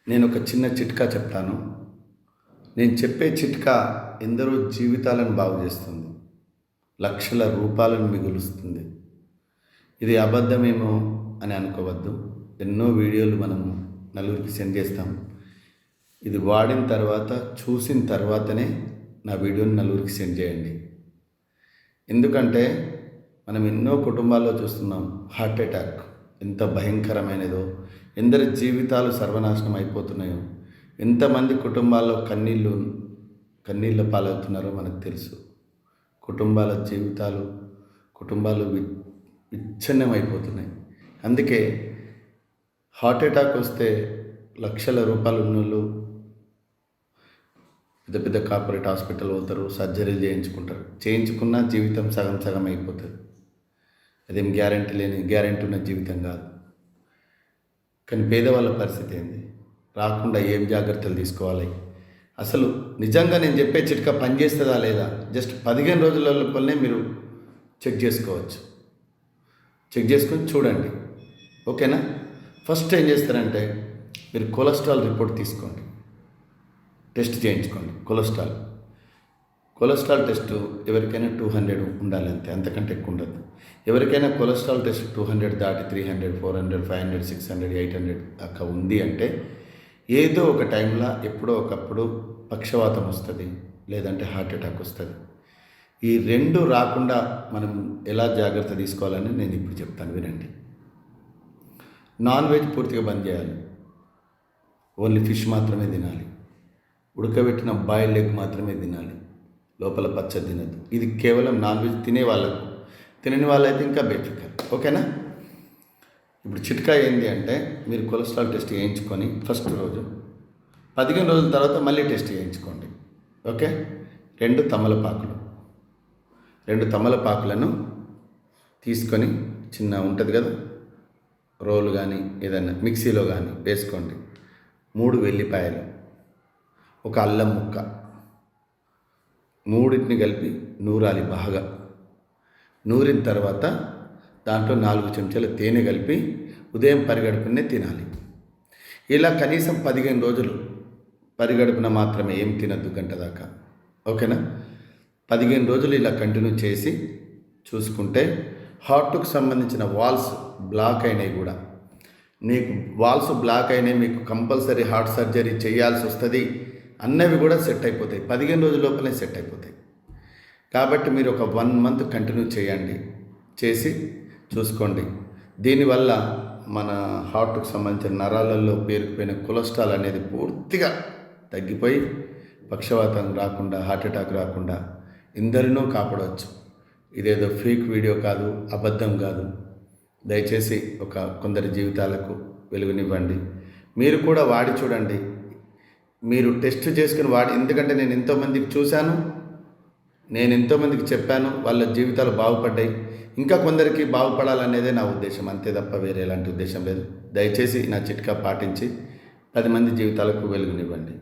నేను ఒక చిన్న చిట్కా చెప్తాను. నేను చెప్పే చిట్కా ఎందరో జీవితాలను బాగు చేస్తుంది. లక్షల రూపాయలను మిగులుస్తుంది. ఇది అబద్ధమేమో అని అనుకోవద్దు. ఎన్నో వీడియోలు మనము నలుగురికి సెండ్ చేస్తాం. ఇది వాడిన తర్వాత, చూసిన తర్వాతనే నా వీడియోని నలుగురికి సెండ్ చేయండి. ఎందుకంటే మనం ఎన్నో కుటుంబాల్లో చూస్తున్నాం హార్ట్ అటాక్ ఎంత భయంకరమైనదో, ఎందరి జీవితాలు సర్వనాశనం అయిపోతున్నాయో, ఎంతమంది కుటుంబాల్లో కన్నీళ్ళ పాలవుతున్నారో మనకు తెలుసు. కుటుంబాల జీవితాలు విచ్ఛిన్నమైపోతున్నాయి. అందుకే హార్ట్ అటాక్ వస్తే లక్షల రూపాయలు ఉన్నోళ్ళు పెద్ద పెద్ద కార్పొరేట్ హాస్పిటల్ పోతారు, సర్జరీలు చేయించుకుంటారు. చేయించుకున్న జీవితం సగం సగం అయిపోతుంది. అదేం గ్యారెంటీ ఉన్న జీవితం కాదు. కానీ పేదవాళ్ళ పరిస్థితి ఏంది? రాకుండా ఏం జాగ్రత్తలు తీసుకోవాలి? అసలు నిజంగా నేను చెప్పే చిట్కా పనిచేస్తుందా లేదా జస్ట్ 15 రోజుల లోపలనే మీరు చెక్ చేసుకోవచ్చు. చెక్ చేసుకొని చూడండి, ఓకేనా? ఫస్ట్ ఏం చేస్తారంటే మీరు కొలెస్ట్రాల్ రిపోర్ట్ తీసుకోండి, టెస్ట్ చేయించుకోండి. కొలెస్ట్రాల్ టెస్ట్ ఎవరికైనా 200 ఉండాలి, అంతకంటే ఎక్కువ ఉండదు. ఎవరికైనా కొలెస్ట్రాల్ టెస్ట్ 200 దాటి 300, 400, 500, 600, 800 దాకా ఉంది అంటే ఏదో ఒక టైంలో ఎప్పుడో ఒకప్పుడు పక్షవాతం వస్తుంది, లేదంటే హార్ట్ అటాక్ వస్తుంది. ఈ రెండు రాకుండా మనం ఎలా జాగ్రత్త తీసుకోవాలని నేను ఇప్పుడు చెప్తాను, వినండి. నాన్ వెజ్ పూర్తిగా బంద్ చేయాలి. ఓన్లీ ఫిష్ మాత్రమే తినాలి. ఉడకబెట్టిన బాయిల్డ్ ఎగ్ మాత్రమే తినాలి. లోపల పచ్చడి తినద్దు. ఇది కేవలం నాన్ వెజ్ తినే వాళ్ళకు. తినని వాళ్ళైతే ఇంకా బెటర్, ఓకేనా? ఇప్పుడు చిట్కా ఏంటి అంటే మీరు కొలెస్ట్రాల్ టెస్ట్ చేయించుకొని ఫస్ట్ రోజు 15 రోజుల తర్వాత మళ్ళీ టెస్ట్ చేయించుకోండి, ఓకే? 2 తమలపాకులను తీసుకొని, చిన్న ఉంటుంది కదా రోలు కానీ ఏదైనా మిక్సీలో కానీ వేసుకోండి. 3 వెల్లిపాయలు, ఒక అల్లం ముక్క, మూడింటిని కలిపి నూరాలి. బాగా నూరిన తర్వాత దాంట్లో 4 చెంచాల తేనె కలిపి ఉదయం పరిగడుపునే తినాలి. ఇలా కనీసం 15 రోజులు పరిగడుపున మాత్రమే, ఏం తినద్దు గంట దాకా, ఓకేనా? 15 రోజులు ఇలా కంటిన్యూ చేసి చూసుకుంటే హార్ట్కు సంబంధించిన వాల్స్ బ్లాక్ అయినాయి కూడా, నీకు వాల్స్ బ్లాక్ అయినాయి, మీకు కంపల్సరీ హార్ట్ సర్జరీ చేయాల్సి వస్తుంది అన్నవి కూడా సెట్ అయిపోతాయి. 15 రోజుల లోపలే సెట్ అయిపోతాయి. కాబట్టి మీరు ఒక 1 మంత్ కంటిన్యూ చేయండి, చేసి చూసుకోండి. దీనివల్ల మన హార్ట్కు సంబంధించిన నరాలలో పేరుకుపోయిన కొలెస్ట్రాల్ అనేది పూర్తిగా తగ్గిపోయి పక్షవాతం రాకుండా, హార్ట్ అటాక్ రాకుండా ఎందరినో కాపాడవచ్చు. ఇదేదో ఫేక్ వీడియో కాదు, అబద్ధం కాదు. దయచేసి కొందరి జీవితాలకు వెలుగునివ్వండి. మీరు కూడా వాడి చూడండి. మీరు టెస్ట్ చేసుకుని ఎందుకంటే నేను ఎంతోమందికి చూశాను, నేను ఎంతోమందికి చెప్పాను, వాళ్ళ జీవితాలు బాగుపడ్డాయి. ఇంకా కొందరికి బాగుపడాలనేదే నా ఉద్దేశం, అంతే తప్ప వేరే ఎలాంటి ఉద్దేశం లేదు. దయచేసి నా చిట్కా పాటించి 10 మంది జీవితాలకు వెలుగునివ్వండి.